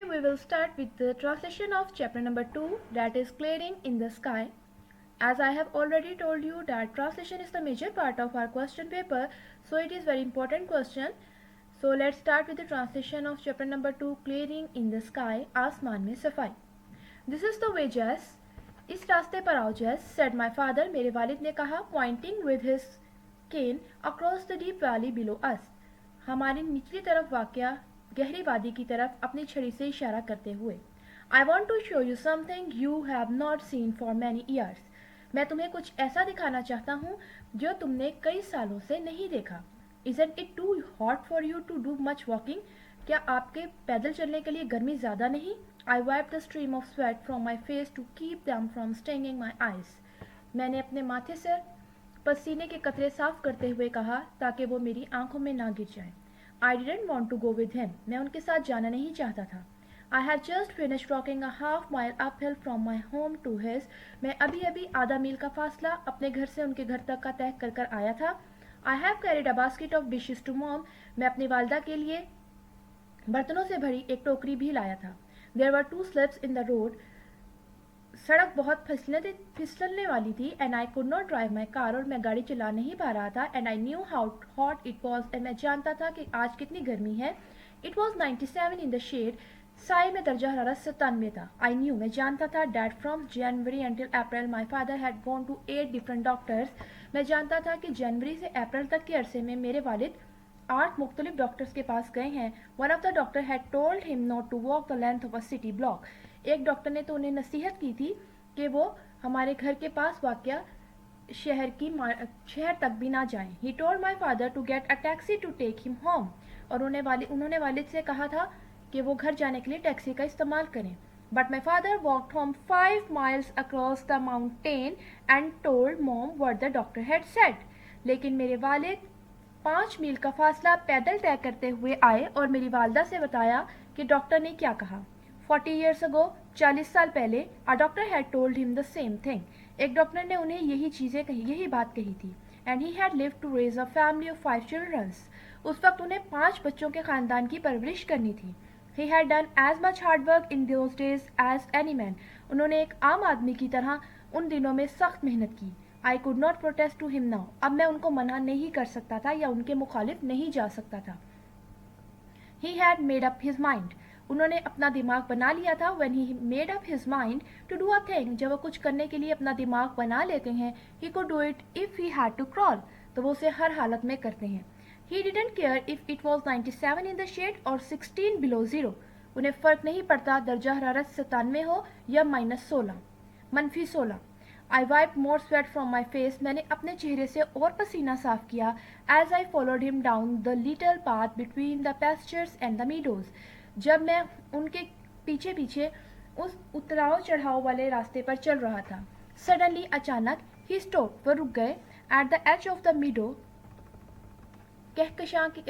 we will start with the translation of chapter number 2, that is Clearing in the Sky. As I have already told you that translation is the major part of our question paper, so it is very important question. So let's start with the translation of chapter number 2, Clearing in the Sky, आसमान में सफाई. This is the way, Jess. इस रास्ते पर आओ, Jess, said my father. मेरे वालिद ने कहा, pointing with his cane across the deep valley below us. हमारी निचली तरफ वाक़या गहरी वादी की तरफ अपनी छड़ी से इशारा करते हुए. I want to show you something you have not seen for many years. मैं तुम्हें कुछ ऐसा दिखाना चाहता हूँ जो तुमने कई सालों से नहीं देखा. Isn't it too hot for you to do much walking? क्या आपके पैदल चलने के लिए गर्मी ज़्यादा नहीं? I wiped the stream of sweat from my face to keep them from stinging my eyes. मैंने अपने माथे से पसीने के कतरे साफ करते हुए कहा ताकि वो मेरी आंखों में ना गिर जाए. I didn't want to go with him. मैं उनके साथ जाना नहीं चाहता था. I had just finished walking a half mile uphill from my home to his. मैं अभी अभी आधा मील का फासला अपने घर से उनके घर तक का तय कर कर आया था. I have carried a basket of dishes to mom. मैं अपनी वालदा के लिए बर्तनों से भरी एक टोकरी भी लाया था. There were 2 slips in the road. सड़क बहुत फिसलने वाली थी and I could not drive my car और मैं गाड़ी चला नहीं पा रहा था and I knew how hot it was एंड मैं जानता था कि आज कितनी गर्मी है. It was 97 in the shade. साय में दर्जा हरारत 97 था. आई न्यू मैं जानता था that from January until April my father had gone to 8 different doctors. मैं जानता था कि जनवरी से अप्रैल तक के अरसे में मेरे वालिद 8 मुख्तलिफ डॉक्टर्स के पास गए हैं. One of the doctor had told him not to walk the length of a city block. एक डॉक्टर ने तो उन्हें नसीहत की थी कि वो हमारे घर के पास वाक़या शहर तक भी ना जाएं. He told my father to get a taxi to take him home. और उन्होंने वालिद से कहा था कि वो घर जाने के लिए टैक्सी का इस्तेमाल करें. But my father walked home 5 miles across the mountain and told mom what the doctor had said. लेकिन मेरे वालिद 5 मील का फासला पैदल तय करते हुए आए और मेरी वालदा से बताया कि डॉक्टर ने क्या कहा. 40 years ago, 40 साल पहले, a doctor had told him the same thing. एक डॉक्टर ने उन्हें यही बात कही थी. And he had lived to raise a family of 5 children. उस वक्त उन्हें 5 बच्चों के खानदान की परवरिश करनी थी. He had done as much hard work in those days as any man. उन्होंने एक आम आदमी की तरह उन दिनों में सख्त मेहनत की. I could not protest to him now. अब मैं उनको मना नहीं कर सकता था या उनके मुखालिफ नहीं जा सकता था. He had made up his mind. उन्होंने अपना दिमाग बना लिया था. When he made up his mind to do a thing, जब वो कुछ करने के लिए अपना दिमाग बना लेते हैं, he could do it if he had to crawl. तो वो उसे हर हालत में करते हैं. He didn't care if it was 97 in the shade or 16 below zero. उन्हें फर्क नहीं पड़ता दर्जा हरारत 97 हो या -16. I wiped more sweat from my face. मैंने अपने चेहरे से और पसीना साफ किया. As I followed him down the little path between the pastures and the meadows. जब मैं उनके पीछे पीछे उस उतराव चढ़ाव वाले रास्ते पर चल रहा था. सडनली अचानक ही स्टॉप. वह रुक गए. At the edge of the meadow, कहकशां की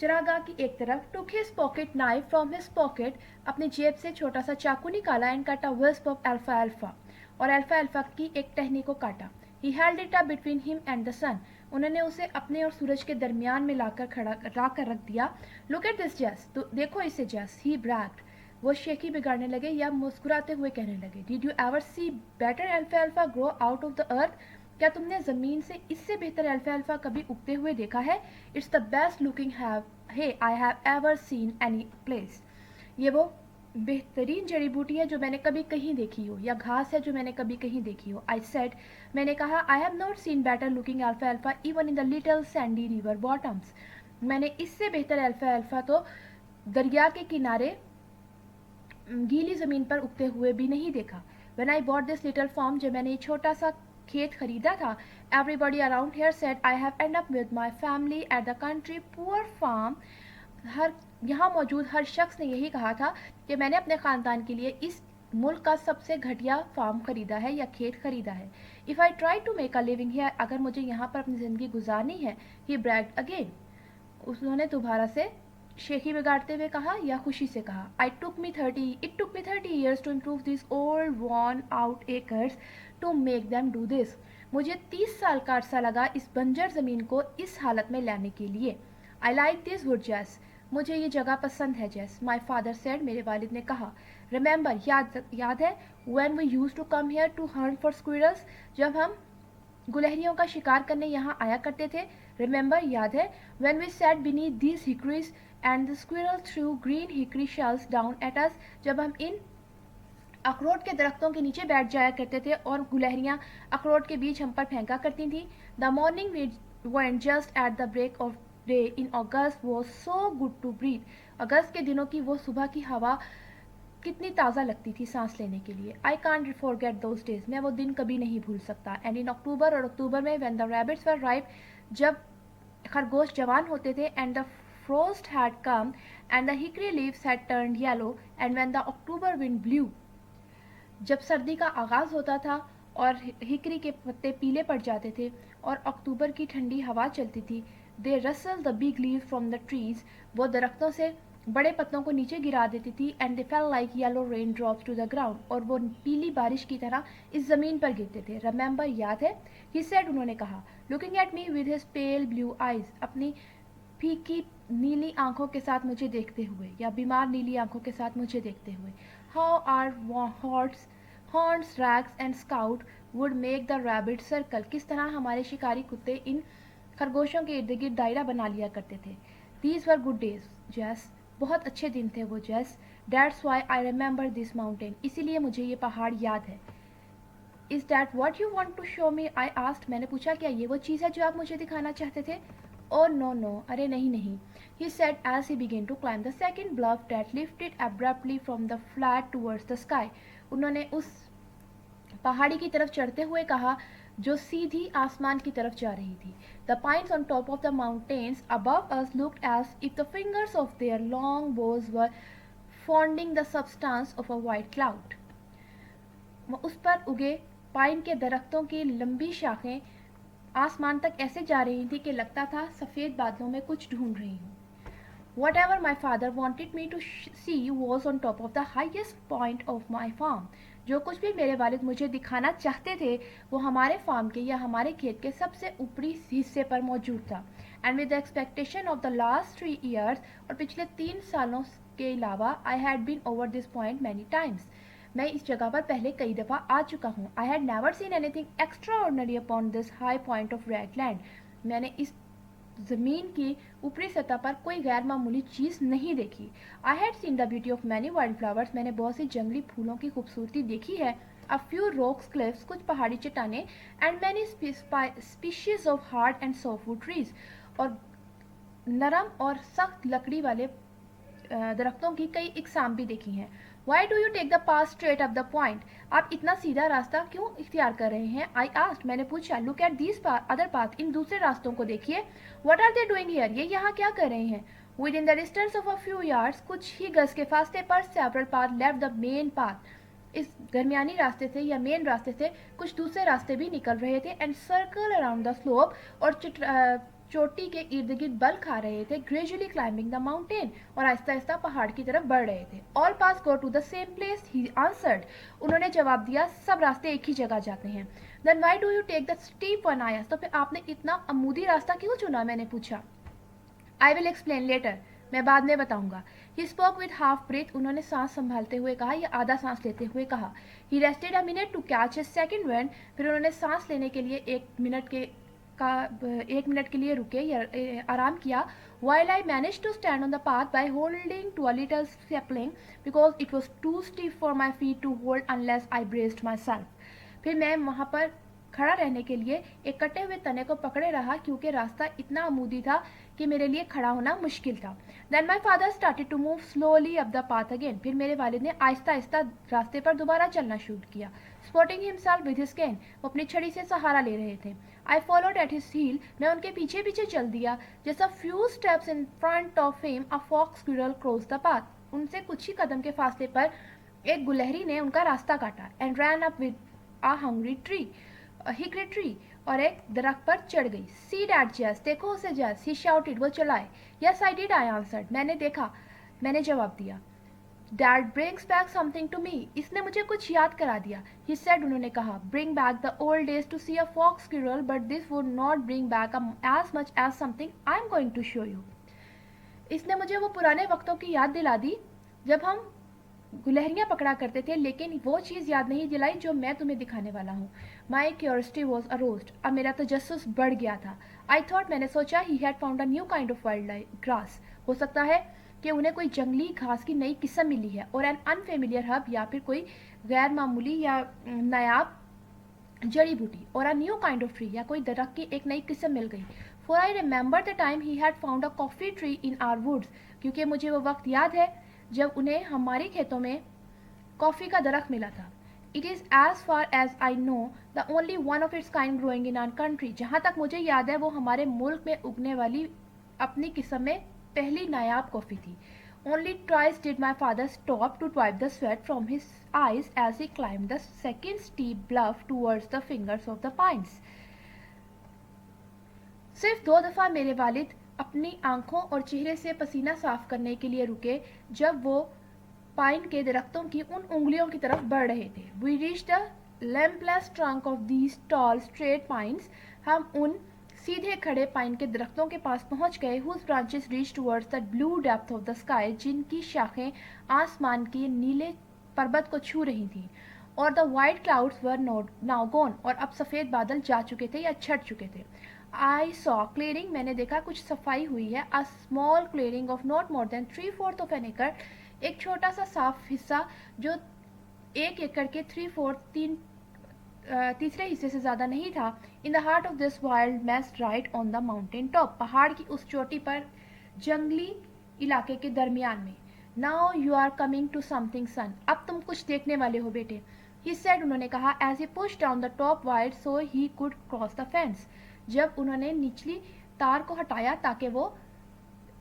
चरागाह की एक तरफ. Took his pocket knife from his pocket. अपनी जेब से छोटा सा चाकू निकाला. And cut a wisp of अल्फा अल्फा. और अल्फा अल्फा की एक टहनी को काटा. He held it up between him and the sun. उन्होंने उसे अपने और सूरज के दरमियान में लाकर रख दिया. लुक एट दिस जैस. तो देखो इसे जैस. ही ब्रैग्ड. वो शेखी बिगाड़ने लगे या मुस्कुराते हुए कहने लगे. Did you ever see better alpha alpha grow out of the earth. क्या तुमने ज़मीन से इससे बेहतर अल्फा अल्फा कभी उगते हुए देखा है. It's the best looking I have ever seen any place. ये वो बेहतरीन जड़ी बूटी है जो मैंने कभी कहीं देखी हो, या घास है जो मैंने कभी कहीं देखी हो. I said. मैंने कहा. I have not seen better looking alpha alpha even in the little Sandy river bottoms. मैंने इससे बेहतर अल्फा अल्फा तो दरिया के किनारे गीली ज़मीन पर उगते हुए भी नहीं देखा. When I bought this little farm, जब मैंने ये छोटा सा खेत खरीदा था, everybody around here said I have end up with my family at the country poor farm. यहाँ मौजूद हर शख्स ने यही कहा था कि मैंने अपने ख़ानदान के लिए इस मुल्क का सबसे घटिया फार्म खरीदा है या खेत खरीदा है. If I try to make a living here, अगर मुझे यहाँ पर अपनी ज़िंदगी गुजारनी है. He bragged again. उन्होंने दोबारा से शेखी बिगाड़ते हुए कहा या खुशी से कहा. It took me 30 years to improve this old worn out acres to make them do this. मुझे 30 साल का अरसा लगा इस बंजर ज़मीन को इस हालत में लाने के लिए. आई लाइक दिस वुड जैस. मुझे ये जगह पसंद है जेस, माई फादर सेड, मेरे वालिद ने कहा। रिमेंबर, याद है, when we used to come here to hunt for squirrels, जब हम गुलहरियों का शिकार करने यहाँ आया करते थे। रिमेंबर, याद है, when we sat beneath these hickories and the squirrel threw green hickory shells down at us, जब हम इन अखरोट के दरख्तों के नीचे बैठ जाया करते थे और गुलहरियाँ अखरोट के बीच हम पर फेंका करती थी। The morning went just at the break of day in August was so good to breathe. अगस्त के दिनों की वो सुबह की हवा कितनी ताज़ा लगती थी सांस लेने के लिए। I can't forget those days, मैं वो दिन कभी नहीं भूल सकता। एंड इन अक्टूबर, और अक्टूबर में, when the rabbits were ripe, जब खरगोश जवान होते थे, and the frost had come and the hickory leaves had turned yellow and when the October wind blew, जब सर्दी का आगाज़ होता था और हिकरी के पत्ते पीले पड़ जाते थे और अक्टूबर की ठंडी हवा चलती थी, they rustle the big leaves from the trees, वो दरख्तों से बड़े पत्तों को नीचे गिरा देती थी। And they fell like yellow rain drops to the ground, और वो पीली बारिश की तरह इस ज़मीन पर गिरते थे। रिमेंबर, याद है, ही सेड, उन्होंने कहा, looking at me with his pale blue eyes, अपनी फीकी नीली आंखों के साथ मुझे देखते हुए, या बीमार नीली आंखों के साथ मुझे देखते हुए। How our horns Rags and Scout would make the rabbit circle, किस तरह हमारे शिकारी कुत्ते इन खरगोशों के इर्द गिर्द दायरा बना लिया करते थे। दीज वर गुड डेज जेस, बहुत अच्छे दिन थे वो जेस। That's why I remember this mountain, इसीलिए मुझे ये पहाड़ याद है। Is that what you want to show me, I asked, मैंने पूछा, क्या ये वो चीज़ है जो आप मुझे दिखाना चाहते थे। Oh no, अरे नहीं, he said as he began to climb the second bluff that lifted abruptly from the flat towards the sky. उन्होंने उस पहाड़ी की तरफ चढ़ते हुए कहा जो सीधी आसमान की तरफ जा रही थी। The pines on top of the mountains above us looked as if the fingers of their long bows were fondling the substance of a white cloud. उस पर उगे पाइन के दरख्तों की लंबी शाखें आसमान तक ऐसे जा रही थी कि लगता था सफ़ेद बादलों में कुछ ढूंढ रही हूँ। Whatever my father wanted me to see was on top of the highest point of my farm. जो कुछ भी मेरे वालिद मुझे दिखाना चाहते थे वो हमारे फार्म के या हमारे खेत के सबसे ऊपरी हिस्से पर मौजूद था। And with the expectation of the last 3 years, और पिछले 3 सालों के अलावा, I had been over this point many times. मैं इस जगह पर पहले कई दफ़ा आ चुका हूँ। I had never seen anything extraordinary upon this high point of red land, मैंने इस ज़मीन की ऊपरी सतह पर कोई गैर मामूली चीज़ नहीं देखी। I had seen the beauty of many wild flowers, मैंने बहुत सी जंगली फूलों की खूबसूरती देखी है। अ फ्यू रॉक्स क्लिफ्स, कुछ पहाड़ी चट्टाने, and many species of hard and softwood trees, और नरम और सख्त लकड़ी वाले दरख्तों की कई इकसाम भी देखी हैं। Why do you take the path straight up the point, आप इतना सीधा रास्ता क्यों इख्तियार कर रहे हैं। आई आस्क्ड, मैंने पूछा। Look at these other path, इन दूसरे रास्तों को देखिए। What are they doing here, ये यहाँ क्या कर रहे हैं। Within the distance of a few yards, कुछ ही गज के फासले पर, several path left the main path, इस दरमियानी रास्ते से या मेन रास्ते से कुछ दूसरे रास्ते भी निकल रहे थे। And circle around the slope, और चोटी के इर्द गिर्द बल खा रहे थे। ग्रेजुअली क्लाइंबिंग द माउंटेन, और आहिस्ता आहिस्ता पहाड़ की तरफ बढ़ रहे थे। All pass go to the same place, he answered, उन्होंने जवाब दिया, सब रास्ते एक ही जगह जाते हैं। Then why do you take the steep one, I asked, तो फिर आपने इतना अमूदी रास्ता क्यों चुना, मैंने पूछा। आई विल एक्सप्लेन लेटर, मैं बाद में बताऊंगा। He spoke with half breath, उन्होंने सांस संभालते हुए कहा या आधा सांस लेते हुए कहा। He rested a minute to catch his second wind, फिर उन्होंने सांस लेने के लिए एक मिनट के लिए रुके या आराम किया। While I managed to stand on the path by holding to a little sapling because it was too steep for my feet to hold unless I braced myself. फिर मैं वहाँ पर खड़ा रहने के लिए एक कटे हुए तने को पकड़े रहा क्योंकि रास्ता इतना अमूदी था कि मेरे लिए खड़ा होना मुश्किल था। Then my father started to move slowly up the path again. फिर मेरे वालिद ने आहिस्ता आहिस्ता रास्ते पर दोबारा चलना शुरू किया। Supporting himself with his cane, वो अपनी छड़ी से सहारा ले रहे थे। I followed at his heel, मैं उनके पीछे पीछे चल दिया। Just a few steps in front of him, a fox squirrel crossed the path. उनसे कुछ ही कदम के फासले पर एक गुलहरी ने उनका रास्ता काटा। And ran up with a hickory tree, और एक दरख्त पर चढ़ गई। See that Jess, देखो उसे Jess, he shouted, वो चिल्लाए। Yes I did, I answered, मैंने देखा, मैंने जवाब दिया। That brings back something to me, इसने मुझे कुछ याद करा दिया। He said, उन्होंने कहा, bring back the old days to see a fox squirrel, but this would not bring back as much as something I'm going to show you. इसने मुझे वो पुराने वक्तों की याद दिला दी जब हम गुलहरियाँ पकड़ा करते थे, लेकिन वो चीज़ याद नहीं दिलाई जो मैं तुम्हें दिखाने वाला हूँ। माई क्यूरियोसिटी वॉज अरोज्ड। अब मेरा तजस्सुस बढ़ गया था। आई थॉट, मैंने सोचा, ही had found a new kind of wild grass. हो सकता है कि उन्हें कोई जंगली घास की नई किस्म मिली है, और एन अनफेमिलियर हर्ब, या फिर कोई गैर मामूली या नायाब जड़ी बूटी, और a new kind of tree, या कोई दरख्त की एक नई किस्म मिल गई। For I remember the time he had found a coffee tree in our woods, क्योंकि मुझे वो वक्त याद है जब उन्हें हमारे खेतों में कॉफ़ी का दरख्त मिला था। It is as far as I know the only one of its kind growing in our country. जहाँ तक मुझे याद है वो हमारे मुल्क में उगने वाली अपनी किस्म में पहली नायाब कॉफ़ी थी। Only twice did my father stop to wipe the sweat from his eyes as he climbed the second steep bluff towards the fingers of the pines. सिर्फ 2 दफ़ा मेरे वालिद अपनी आंखों और चेहरे से पसीना साफ करने के लिए रुके जब वो पाइन के दरख्तों की उन उंगलियों की तरफ बढ़ रहे थे। We reached the limbless trunk of these tall straight pines. हम उन सीधे खड़े पाइन के दरख्तों के पास पहुंच गए। Whose branches reached towards the blue depth of the sky. जिनकी शाखें आसमान के नीले पर्वत को छू रही थीं। और the white clouds were now gone. और अब सफ़ेद बादल जा चुके थे या छट चुके थे। I saw clearing. मैंने देखा कुछ सफाई हुई है। A small clearing of not more than 3/4 of an acre. एक छोटा सा साफ हिस्सा जो 1 एकड़ के 3/4 तीसरे हिस्से से ज़्यादा नहीं था। In the heart of this wild mess right on the mountain top. पहाड़ की उस चोटी पर जंगली इलाके के दरमियान में। Now you are coming to something son. अब तुम कुछ देखने वाले हो बेटे। ही सेड, उन्होंने कहा, as he push down the top wire so he could cross the fence. जब उन्होंने निचली तार को हटाया ताकि वो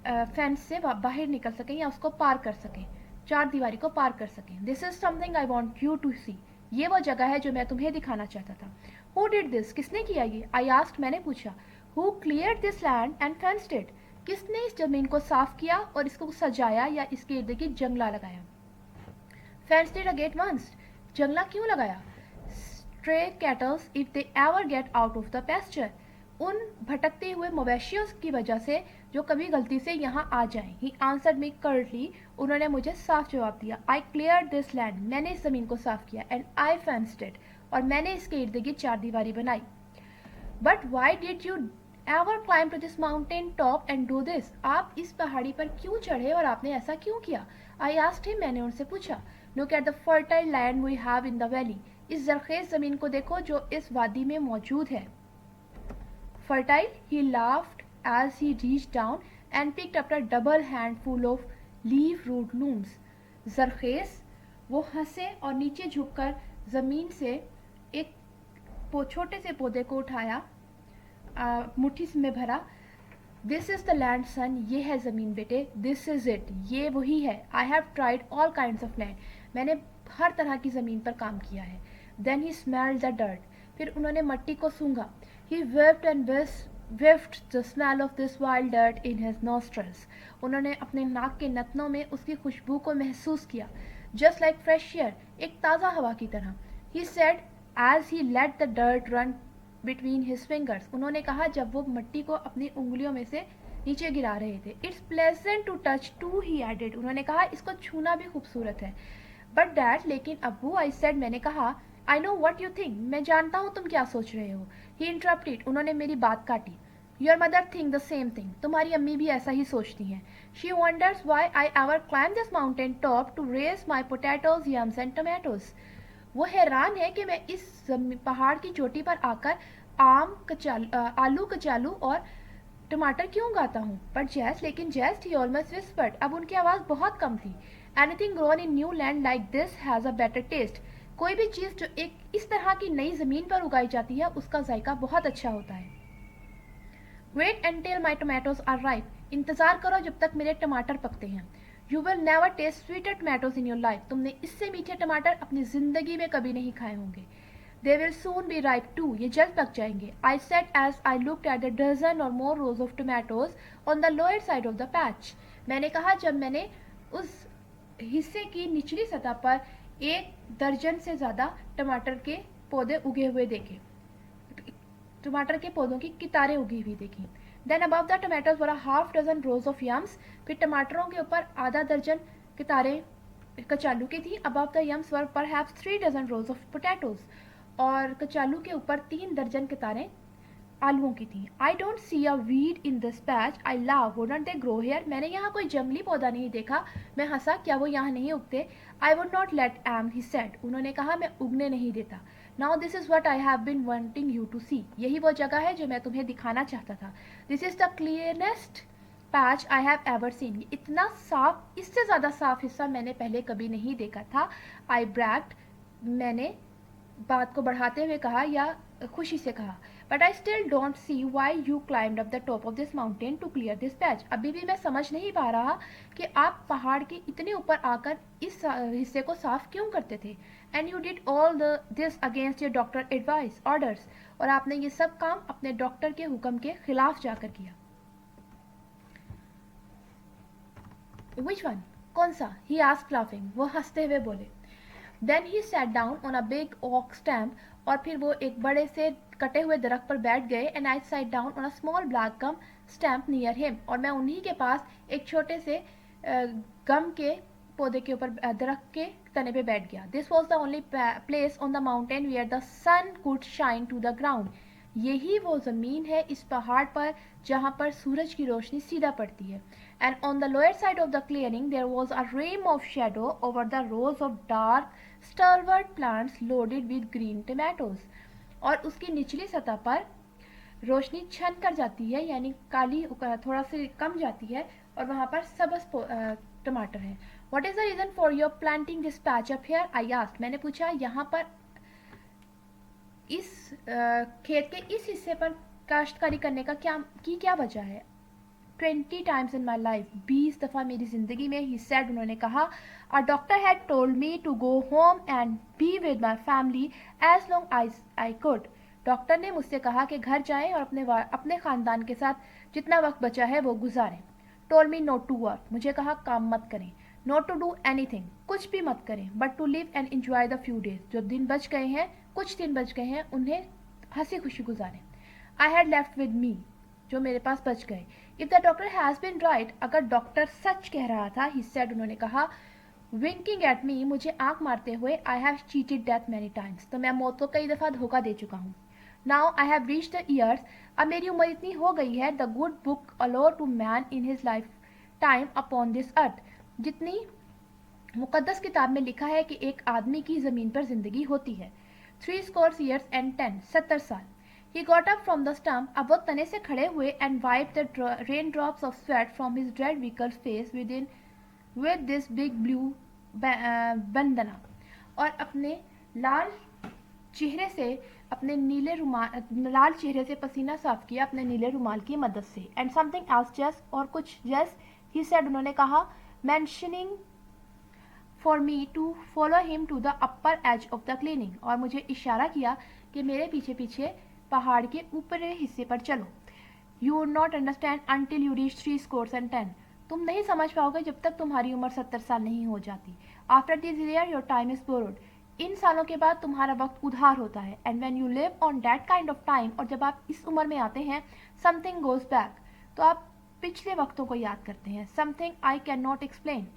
फेंस से बाहर निकल सकें या उसको पार कर सकें, चार दीवारी को पार कर सकें। This is something I want you to see. ये वो जगह है जो मैं तुम्हें दिखाना चाहता था। Who did this? किसने किया ये? आई आस्क्ड, मैंने पूछा। Who cleared this land and fenced it? किसने इस जमीन को साफ किया और इसको सजाया या इसके इर्द गिर्द जंगला लगाया? Fenced it again once. जंगला क्यों लगाया? Stray cattles if they ever get out of the pasture. उन भटकते हुए मवेशियों की वजह से जो कभी गलती से यहाँ आ जाएं। He answered me curtly. उन्होंने मुझे साफ जवाब दिया। I clear this land. मैंने इस ज़मीन को साफ किया। And I fenced it. और मैंने इसके इर्द गिर्द चार दीवारी बनाई। But why did you ever climb to this mountain top and do this? आप इस पहाड़ी पर क्यों चढ़े और आपने ऐसा क्यों किया? I asked him. मैंने उनसे पूछा। Look at the fertile land we have in the valley. इस जरखेज ज़मीन को देखो जो इस वादी में मौजूद है। Fertile, he laughed as he reached down and picked up a double handful of leaf root looms. जरखेज, वो हंसे और नीचे झुककर जमीन से एक छोटे से पौधे को उठाया, मुट्ठी में भरा। This is the land son. ये है ज़मीन बेटे। This is it. ये वही है। I have tried all kinds of land. मैंने हर तरह की ज़मीन पर काम किया है। Then he smelled the dirt. फिर उन्होंने मट्टी को सूंघा। He whiffed and whiffed the smell of this wild dirt in his nostrils. उन्होंने अपने नाक के नथनों में उसकी खुशबू को महसूस किया। Just like fresh air, एक ताज़ा हवा की तरह। He said as he let the dirt run between his fingers. उन्होंने कहा जब वो मट्टी को अपनी उंगलियों में से नीचे गिरा रहे थे। It's pleasant to touch too, he added. उन्होंने कहा इसको छूना भी खूबसूरत है। But dad, लेकिन अब्बू, I said, मैंने कहा, I know what you think. मैं जानता हूँ तुम क्या सोच रहे हो। He interrupted. उन्होंने मेरी बात काटी। Your mother think the same thing. तुम्हारी अम्मी भी ऐसा ही सोचती हैं। She wonders why I ever climbed this mountain top to raise my potatoes, yams and tomatoes. वो हैरान है कि मैं इस पहाड़ की चोटी पर आकर आलू, कचालू और टमाटर क्यों उगाता हूँ? पर जैस, लेकिन जैस, he almost whispered. अब उनकी आवाज़ बहुत कम थी। Anything grown in new land like this has a better taste. कोई भी चीज़ जो एक इस तरह की नई ज़मीन पर उगाई जाती है उसका जायका बहुत अच्छा होता है। Wait until my tomatoes are ripe. इंतज़ार करो जब तक मेरे टमाटर पकते हैं। You will never taste sweeter tomatoes in your life. तुमने इससे मीठे टमाटर अपनी ज़िंदगी में कभी नहीं खाए होंगे। They will soon be ripe too. ये जल्द पक जाएंगे। I said as I looked at the dozen or more rows of tomatoes on the lower side of the patch. मैंने कहा जब मैंने उस हिस्से की निचली सतह पर 1 दर्जन से ज़्यादा टमाटर के पौधे उगे हुए देखे, टमाटर के पौधों की कितारें उगी हुई देखी। Then above the tomatoes were half dozen rows of yams, फिर टमाटरों के ऊपर आधा दर्जन कतारें कचालू की थी. Above the yams were perhaps 3 dozen rows of potatoes, और कचालू के ऊपर 3 दर्जन कतारें आलुओं की थी. I don't see a weed in this patch, I love wouldn't they grow here, मैंने यहाँ कोई जंगली पौधा नहीं देखा. मैं हंसा, क्या वो यहाँ नहीं उगते. I would not let em, he said, उन्होंने कहा मैं उगने नहीं देता. Now this is what I have been wanting you to see, यही वो जगह है जो मैं तुम्हें दिखाना चाहता था. This is the clearest patch I have ever seen, इतना साफ, इससे ज़्यादा साफ हिस्सा मैंने पहले कभी नहीं देखा था. आई ब्रैग्ड, मैंने बात को बढ़ाते हुए कहा या खुशी से कहा. But I still don't see why you climbed up the top of this mountain to clear this patch, अभी भी मैं समझ नहीं पा रहा कि आप पहाड़ के इतने ऊपर आकर इस हिस्से को साफ क्यों करते थे. And you did all this against your doctor advice orders, और आपने ये सब काम अपने डॉक्टर के हुक्म के खिलाफ जाकर किया. विच वन, कौन सा, ही आस्क्ड लाफिंग, वो हंसते हुए बोले. Then he sat down on a big oak stump, और फिर वो एक बड़े से कटे हुए दरख्त पर बैठ गए. And I sat down on a small black gum stump near him, और मैं उन्हीं के पास एक छोटे से गम के पौधे के ऊपर दरख्त के तने पे बैठ गया. This was the only place on the mountain where the sun could shine to the ground, यही वो ज़मीन है इस पहाड़ पर जहाँ पर सूरज की रोशनी सीधा पड़ती है. And on the lower side of the clearing there was a rim of shadow over the rows of dark stalwart plants loaded with green tomatoes, और उसकी निचली सतह पर रोशनी छन कर जाती है, यानी काली थोड़ा सी कम जाती है, और वहाँ पर सबस टमाटर हैं. What is the reason for your planting this patch up here, I asked, मैंने पूछा यहाँ पर इस खेत के इस हिस्से पर काश्तकारी करने का क्या वजह है. 20 times in my life, 20 दफ़ा मेरी ज़िंदगी में, he said, उन्होंने कहा, a doctor had told me to go home and be with my family as long as I could. Doctor ने मुझसे कहा कि घर जाएं और अपने ख़ानदान के साथ जितना वक्त बचा है वो गुजारें. told me not to work, मुझे कहा काम मत करें. not to do anything, कुछ भी मत करें. but to live and enjoy the few days, जो दिन बच गए हैं, कुछ दिन बच गए हैं, उन्हें हंसी खुशी गुजारें. I had left with me, जो मेरे पास बच गए. If the doctor has been right, अगर डॉक्टर सच कह रहा था, he said, उन्होंने कहा, winking at me, मुझे आंख मारते हुए, I have cheated death many times, तो मैं मौत को कई दफ़ा धोखा दे चुका हूँ. Now I have reached the years, अब मेरी उम्र इतनी हो गई है, the good book allowed to man in his lifetime upon this earth, जितनी मुकद्दस किताब में लिखा है कि एक आदमी की ज़मीन पर ज़िंदगी होती है. 70 years and 10, 70 साल. He got up from the stump, अब वो तने से खड़े हुए, and wiped the raindrops of sweat from his dread vehicle face with this big blue bandana, और अपने लाल चेहरे से पसीना साफ किया अपने नीले रुमाल की मदद से. एंड समथिंग एल्स, जस्ट, और कुछ जस्ट, ही सेड, उन्होंने कहा, mentioning for me to follow him to the upper edge of the cleaning, और मुझे इशारा किया कि मेरे पीछे पीछे पहाड़ के ऊपरी हिस्से पर चलो. You would not understand until you reach 3 scores and 10, तुम नहीं समझ पाओगे जब तक तुम्हारी उम्र 70 साल नहीं हो जाती. After this year your time is borrowed, इन सालों के बाद तुम्हारा वक्त उधार होता है. And when you live on that kind of time, और जब आप इस उम्र में आते हैं, समथिंग गोज बैक, तो आप पिछले वक्तों को याद करते हैं. Something I can not explain,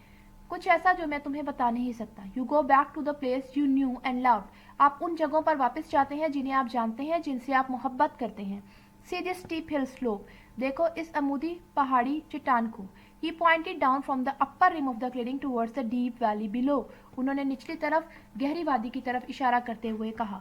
कुछ ऐसा जो मैं तुम्हें बता नहीं सकता. You go back to the place you knew and loved, आप उन जगहों पर वापस जाते हैं जिन्हें आप जानते हैं, जिनसे आप मोहब्बत करते हैं. See this steep hill slope, देखो इस अमूदी पहाड़ी चट्टान को. He pointed down from the upper rim of the clearing towards the deep valley below, उन्होंने निचली तरफ गहरी वादी की तरफ इशारा करते हुए कहा.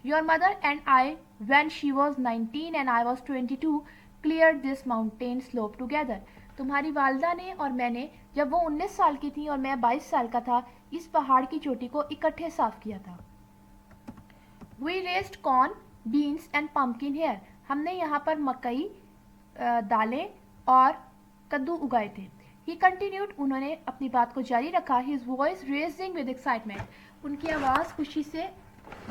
Your mother and I, when she was 19 and I was 22, clear this mountain slope together, तुम्हारी वालदा ने और मैंने, जब वो 19 साल की थी और मैं 22 साल का था, इस पहाड़ की चोटी को इकट्ठे साफ किया था. We raised corn, beans and pumpkin here, हमने यहाँ पर मकई, दालें और कद्दू उगाए थे. ही कंटिन्यूड, उन्होंने अपनी बात को जारी रखा. His voice raising with excitement, उनकी आवाज़ खुशी से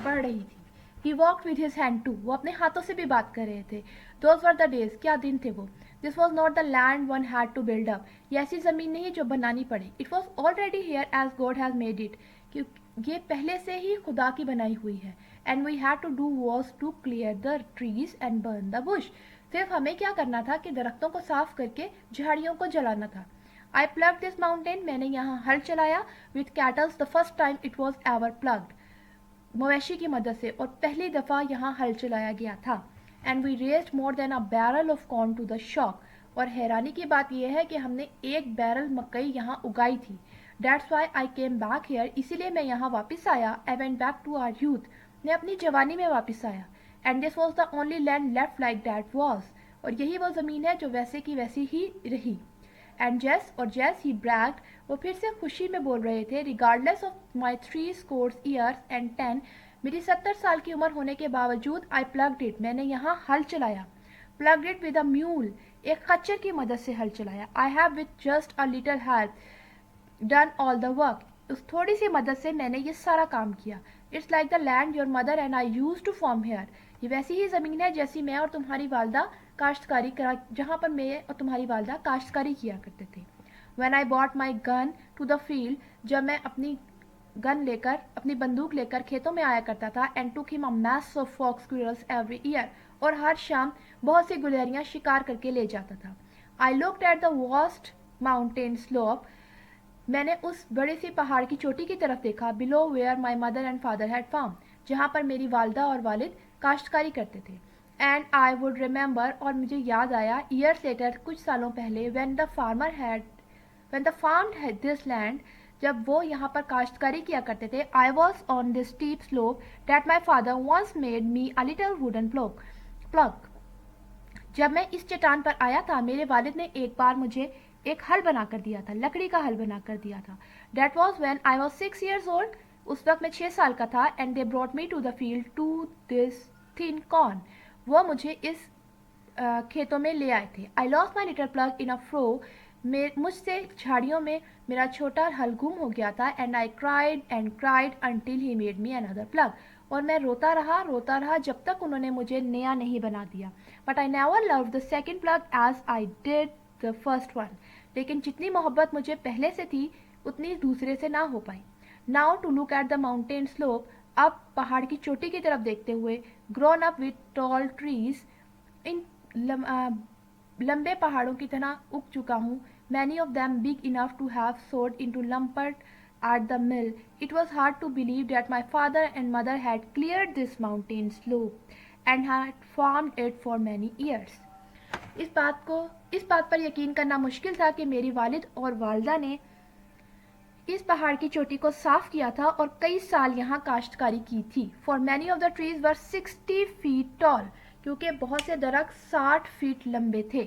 बढ़ रही थी. He walked with his hand too, वो अपने हाथों से भी बात कर रहे थे. दोज वर द डेज, क्या दिन थे वो. This was not the land one had to build up, ये ऐसी ज़मीन नहीं जो बनानी पड़े. It was already here as God has made it, क्योंकि ये पहले से ही खुदा की बनाई हुई है. And we had to do was to clear the trees and burn the bush, सिर्फ हमें क्या करना था कि दरख्तों को साफ करके झाड़ियों को जलाना था। आई प्लग दिस माउंटेन, मैंने यहाँ हल चलाया with cattles the first time it was ever plugged, मवेशी की मदद से, और पहली दफ़ा यहाँ हल चलाया गया था। And we raised more than a barrel of corn to the shock, और हैरानी की बात यह है कि हमने 1 बैरल मकई यहाँ उगाई थी। That's why I came back here, इसीलिए मैं यहाँ वापस आया। I went back to our youth, मैं अपनी जवानी में वापस आया। And this was the only land left like that was, और यही वो ज़मीन है जो वैसे की वैसी ही रही। एंड जेस, और जेस ही ब्रैग्ड, वो फिर से खुशी में बोल रहे थे, regardless of my 3 years and 10, मेरी 70 साल की उम्र होने के बावजूद, आई प्लग्ड इट, मैंने यहाँ हल चलाया। Plugged it with a mule, एक खच्चर की मदद से हल चलाया। I have with just a little help done all the work, उस थोड़ी सी मदद से मैंने ये सारा काम किया। It's like the land your mother and I use to farm here, ये वैसी ही ज़मीन है जैसी मैं और तुम्हारी वालदा काश्तकारी करा, जहाँ पर मैं और तुम्हारी वालदा काश्तकारी किया करते थे। When I brought my gun to the field, जब मैं अपनी गन लेकर, अपनी बंदूक लेकर खेतों में आया करता था, and took him a mass of fox squirrels every year, और हर शाम बहुत सी गुलहरियां शिकार करके ले जाता था। I looked at the vast mountain slope, मैंने उस बड़ी सी पहाड़ की चोटी की तरफ देखा, below where my mother and father had farmed, जहाँ पर मेरी वालदा और वालिद काश्तकारी करते थे। एंड आई वुड रिमेंबर, और मुझे याद आया, ईयर्स लेटर, कुछ सालों पहले, when the farmed had this land, जब वो यहाँ पर काश्तकारी किया करते थे, I was on this steep slope that my father once made me a little wooden plug. जब मैं इस चट्टान पर आया था, मेरे वालिद ने एक बार मुझे एक हल बनाकर दिया था, लकड़ी का हल बनाकर दिया था। That was when I was 6 years old, उस वक्त मैं 6 साल का था। And they brought me to the field to this thin corn, वो मुझे इस खेतों में ले आए थे। I lost my little plug in a fro, मुझसे झाड़ियों में मेरा छोटा हल गुम हो गया था। And I cried and cried until he made me another plug, और मैं रोता रहा जब तक उन्होंने मुझे नया नहीं बना दिया। But I never love the second plug as I did the first one, लेकिन जितनी मोहब्बत मुझे पहले से थी उतनी दूसरे से ना हो पाई। Now to look at the mountain slope, अब पहाड़ की चोटी की तरफ देखते हुए, grown up with tall trees, इन लंबे पहाड़ों की तरह उग चुका हूँ। Many of them big enough to have sawed into lumber at the mill. It was hard to believe that my father and mother had cleared this mountain slope and had farmed it for many years. इस बात पर यकीन करना मुश्किल था कि मेरी वालिद और वालदा ने इस पहाड़ की चोटी को साफ किया था और कई साल यहाँ काश्तकारी की थी। For many of the trees were 60 feet tall, क्योंकि बहुत से दरख्त 60 फीट लंबे थे।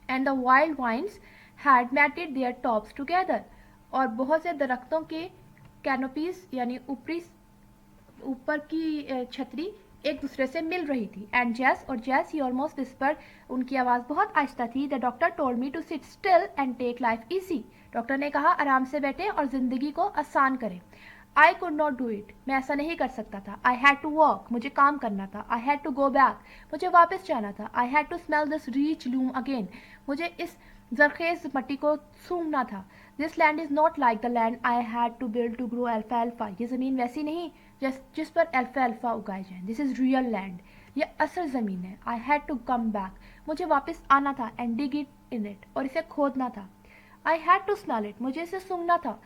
And the wild vines had matted their tops together, और बहुत से दरख्तों के कैनोपीज यानी ऊपर की छतरी एक दूसरे से मिल रही थी। एंड जैस ही ऑलमोस्ट विस्पर्ड, उनकी आवाज़ बहुत आहिस्ता थी। The doctor told me to sit still and take life easy, doctor ने कहा आराम से बैठे और ज़िंदगी को आसान करें। आई कुड नॉट डू इट, मैं ऐसा नहीं कर सकता था। आई हैड टू वॉक, मुझे काम करना था। I had to go back, मुझे वापस जाना था। I had to smell this rich loam again, मुझे इस जरखेज मट्टी को सूंघना था। This land is not like the land I had to build to grow अल्फाल्फा, ये ज़मीन वैसी नहीं जिस पर अल्फाल्फा उगाए जाएं। दिस इज़ रियल लैंड, ये असल ज़मीन है। I had to come back, मुझे वापस आना था। And dig it in it, और इसे खोदना था। I had to smell it, मुझे इसे सूंघना था।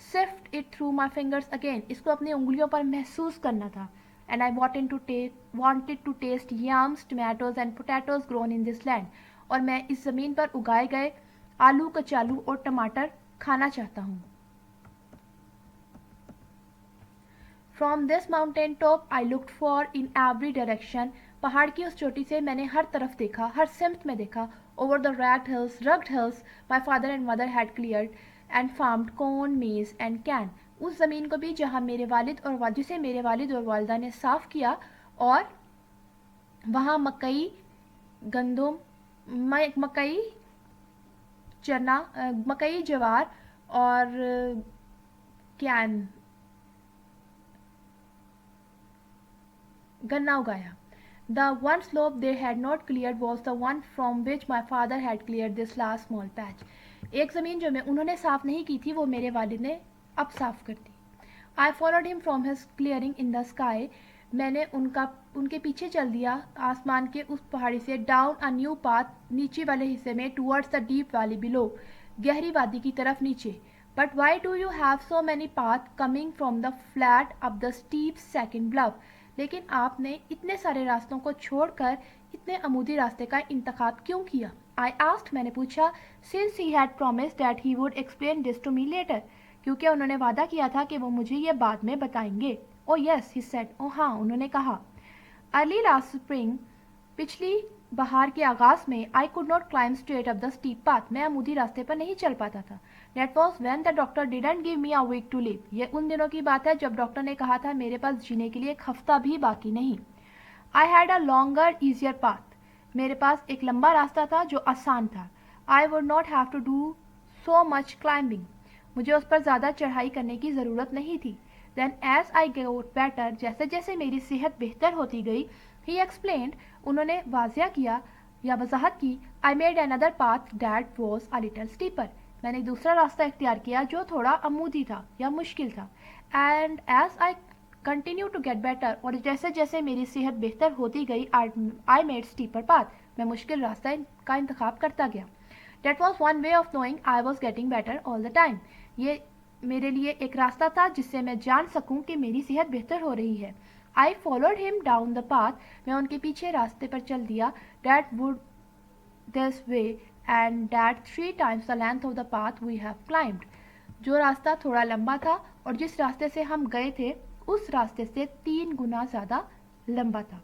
Sift it through my fingers again, इसको अपनी उंगलियों पर महसूस करना था। And I wanted to taste yams, tomatoes and potatoes grown in this land, और मैं इस ज़मीन पर उगाए गए आलू, कचालू और टमाटर खाना चाहता हूँ। From this mountain top I looked for in every direction, पहाड़ की उस चोटी से मैंने हर तरफ देखा, हर सिमत में देखा। Over the rugged hills my father and mother had cleared and farmed corn, maize and can, उस ज़मीन को भी जहाँ जिसे मेरे वालिद और वालदा ने साफ़ किया, और वहाँ मकई, गंदम, मकई, चना, मकई, ज्वार और कैन, गन्ना उगाया। The one slope they had not cleared was the one from which my father had cleared this last small patch. एक ज़मीन जो उन्होंने साफ़ नहीं की थी, वो मेरे वालिद ने अब साफ़ कर दी। I followed him from his clearing in the sky मैंने उनके पीछे चल दिया आसमान के उस पहाड़ी से, डाउन अ न्यू पाथ, नीचे वाले हिस्से में, towards the deep valley below, गहरी वादी की तरफ नीचे. But why do you have so many path coming from the flat up the steep second bluff? लेकिन आपने इतने सारे रास्तों को छोड़कर इतने अमूदी रास्ते का इंतखाब क्यों किया? आई आस्क्ड, मैंने पूछा, since he had promised that he would explain this to me later, क्योंकि उन्होंने वादा किया था कि वो मुझे ये बाद में बताएंगे. ओ यस, ही सेड, ओ हाँ, उन्होंने कहा. अर्ली लास्ट स्प्रिंग, पिछली बहार के आगाज में, I could not climb straight up the steep path, मैं अमूदी रास्ते पर नहीं चल पाता था. That was when the doctor didn't give me a week to live, ये उन दिनों की बात है जब डॉक्टर ने कहा था मेरे पास जीने के लिए एक हफ्ता भी बाकी नहीं. I had a longer easier path, मेरे पास एक लंबा रास्ता था जो आसान था. I would not have to do so much climbing, मुझे उस पर ज़्यादा चढ़ाई करने की ज़रूरत नहीं थी. Then as I got better, जैसे जैसे मेरी सेहत बेहतर होती गई, ही एक्सप्लेन्ड, उन्होंने वाजिया किया या वजाहत की, I made another path that was a little steeper, मैंने दूसरा रास्ता इख्तियार किया जो थोड़ा अमूदी था या मुश्किल था. And as I continue to get better, और जैसे जैसे मेरी सेहत बेहतर होती गई, आई मेड स्टीपर पाथ, मैं मुश्किल रास्ता का इंतखाब करता गया. That was one way of knowing I was getting better all the time. ये मेरे लिए एक रास्ता था जिससे मैं जान सकूं कि मेरी सेहत बेहतर हो रही है. I followed him down the path. मैं उनके पीछे रास्ते पर चल दिया. That would this way and that 3 times the length of the path we have climbed. जो रास्ता थोड़ा लंबा था और जिस रास्ते से हम गए थे उस रास्ते से 3 गुना ज़्यादा लंबा था.